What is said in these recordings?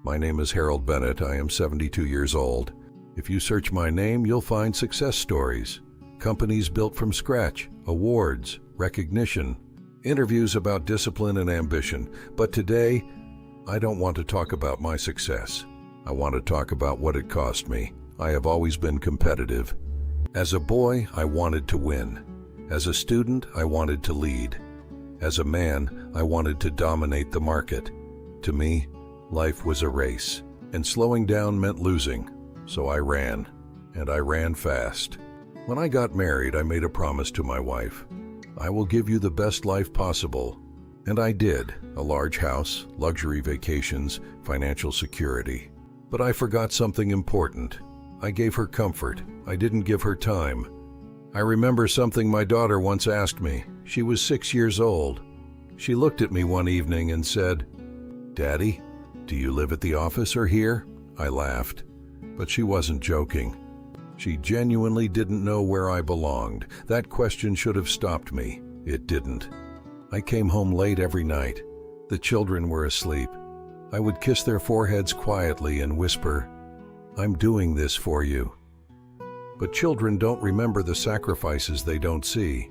My name is Harold Bennett. I am 72 years old. If you search my name, you'll find success stories, companies built from scratch, awards, recognition, interviews about discipline and ambition. But today, I don't want to talk about my success. I want to talk about what it cost me. I have always been competitive. As a boy, I wanted to win. As a student, I wanted to lead. As a man, I wanted to dominate the market. To me, life was a race, and slowing down meant losing. So I ran, and I ran fast. When I got married, I made a promise to my wife. I will give you the best life possible. And I did. A large house, luxury vacations, financial security. But I forgot something important. I gave her comfort. I didn't give her time. I remember something my daughter once asked me. She was 6 years old. She looked at me one evening and said, "Daddy, do you live at the office or here?" I laughed, but she wasn't joking. She genuinely didn't know where I belonged. That question should have stopped me. It didn't. I came home late every night. The children were asleep. I would kiss their foreheads quietly and whisper, "I'm doing this for you." But children don't remember the sacrifices they don't see.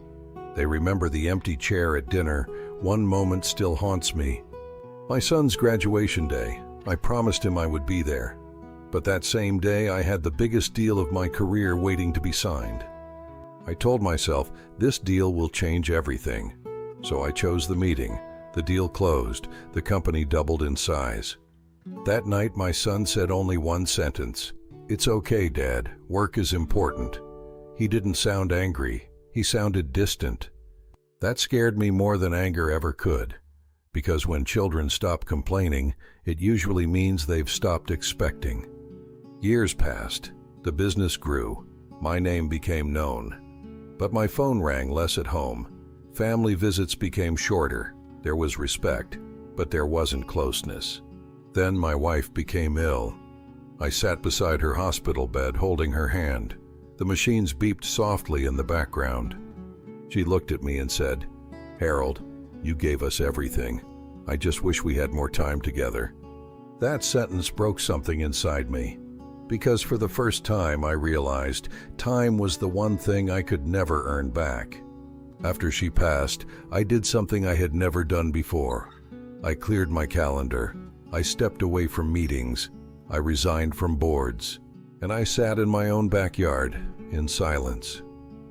They remember the empty chair at dinner. One moment still haunts me. My son's graduation day. I promised him I would be there. But that same day, I had the biggest deal of my career waiting to be signed. I told myself, this deal will change everything. So I chose the meeting. The deal closed. The company doubled in size. That night, my son said only one sentence. "It's okay, Dad. Work is important." He didn't sound angry. He sounded distant. That scared me more than anger ever could. Because when children stop complaining, it usually means they've stopped expecting. Years passed. The business grew. My name became known. But my phone rang less at home. Family visits became shorter. There was respect, but there wasn't closeness. Then my wife became ill. I sat beside her hospital bed holding her hand. The machines beeped softly in the background. She looked at me and said, "Harold, you gave us everything. I just wish we had more time together." That sentence broke something inside me. Because for the first time I realized time was the one thing I could never earn back. After she passed, I did something I had never done before. I cleared my calendar. I stepped away from meetings. I resigned from boards. And I sat in my own backyard, in silence.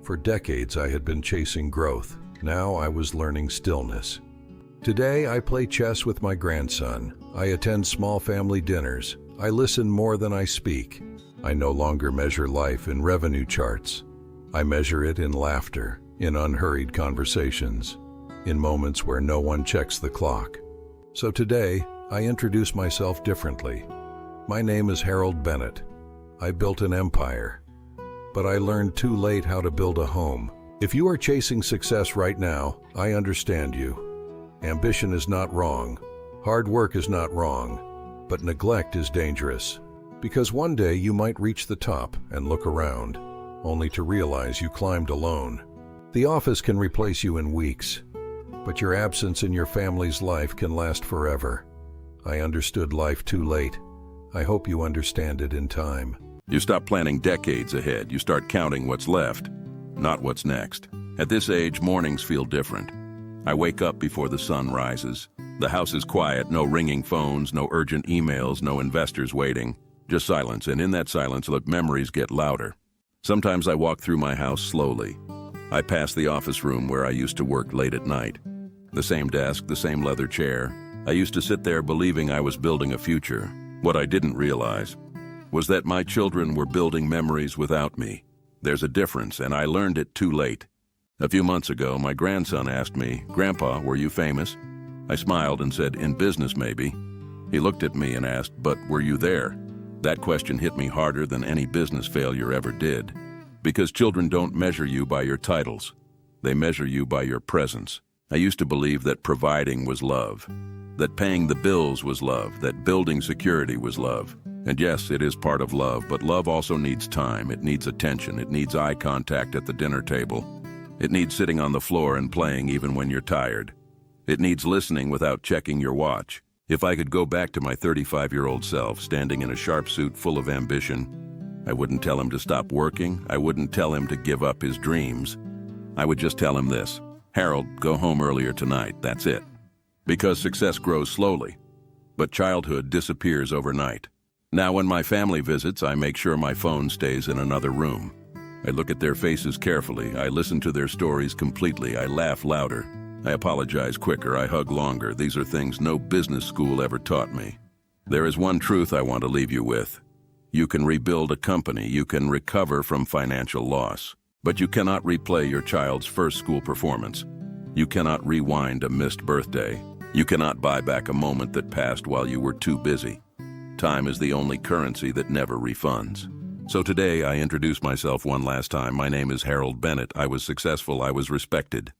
For decades I had been chasing growth. Now I was learning stillness. Today I play chess with my grandson. I attend small family dinners. I listen more than I speak. I no longer measure life in revenue charts. I measure it in laughter, in unhurried conversations, in moments where no one checks the clock. So today, I introduce myself differently. My name is Harold Bennett. I built an empire, but I learned too late how to build a home. If you are chasing success right now, I understand you. Ambition is not wrong. Hard work is not wrong. But neglect is dangerous. Because one day you might reach the top and look around, only to realize you climbed alone. The office can replace you in weeks, but your absence in your family's life can last forever. I understood life too late. I hope you understand it in time. You stop planning decades ahead. You start counting what's left, not what's next. At this age, mornings feel different. I wake up before the sun rises. The house is quiet, no ringing phones, no urgent emails, no investors waiting. Just silence, and in that silence, look, memories get louder. Sometimes I walk through my house slowly. I pass the office room where I used to work late at night. The same desk, the same leather chair. I used to sit there believing I was building a future. What I didn't realize was that my children were building memories without me. There's a difference, and I learned it too late. A few months ago, my grandson asked me, "Grandpa, were you famous?" I smiled and said, "In business, maybe." He looked at me and asked, "But were you there?" That question hit me harder than any business failure ever did. Because children don't measure you by your titles. They measure you by your presence. I used to believe that providing was love, that paying the bills was love, that building security was love. And yes, it is part of love, but love also needs time. It needs attention. It needs eye contact at the dinner table. It needs sitting on the floor and playing even when you're tired. It needs listening without checking your watch. If I could go back to my 35-year-old self, standing in a sharp suit full of ambition, I wouldn't tell him to stop working. I wouldn't tell him to give up his dreams. I would just tell him this: Harold, go home earlier tonight, that's it. Because success grows slowly, but childhood disappears overnight. Now when my family visits, I make sure my phone stays in another room. I look at their faces carefully. I listen to their stories completely. I laugh louder. I apologize quicker. I hug longer. These are things no business school ever taught me. There is one truth I want to leave you with. You can rebuild a company. You can recover from financial loss. But you cannot replay your child's first school performance. You cannot rewind a missed birthday. You cannot buy back a moment that passed while you were too busy. Time is the only currency that never refunds. So today I introduce myself one last time. My name is Harold Bennett. I was successful. I was respected.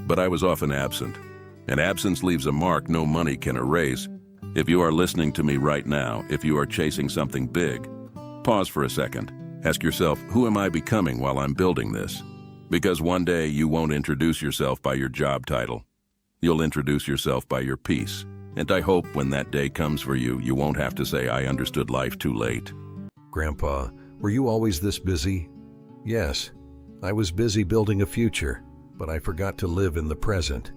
But I was often absent. And absence leaves a mark no money can erase. If you are listening to me right now, if you are chasing something big, pause for a second. Ask yourself, who am I becoming while I'm building this? Because one day you won't introduce yourself by your job title. You'll introduce yourself by your peace. And I hope when that day comes for you, you won't have to say, I understood life too late. Grandpa, were you always this busy? Yes, I was busy building a future, but I forgot to live in the present.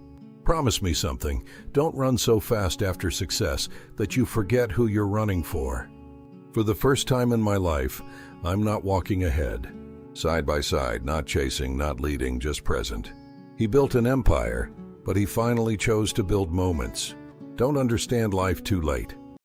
Promise me something. Don't run so fast after success that you forget who you're running for. For the first time in my life, I'm not walking ahead. Side by side, not chasing, not leading, just present. He built an empire, but he finally chose to build moments. Don't understand life too late.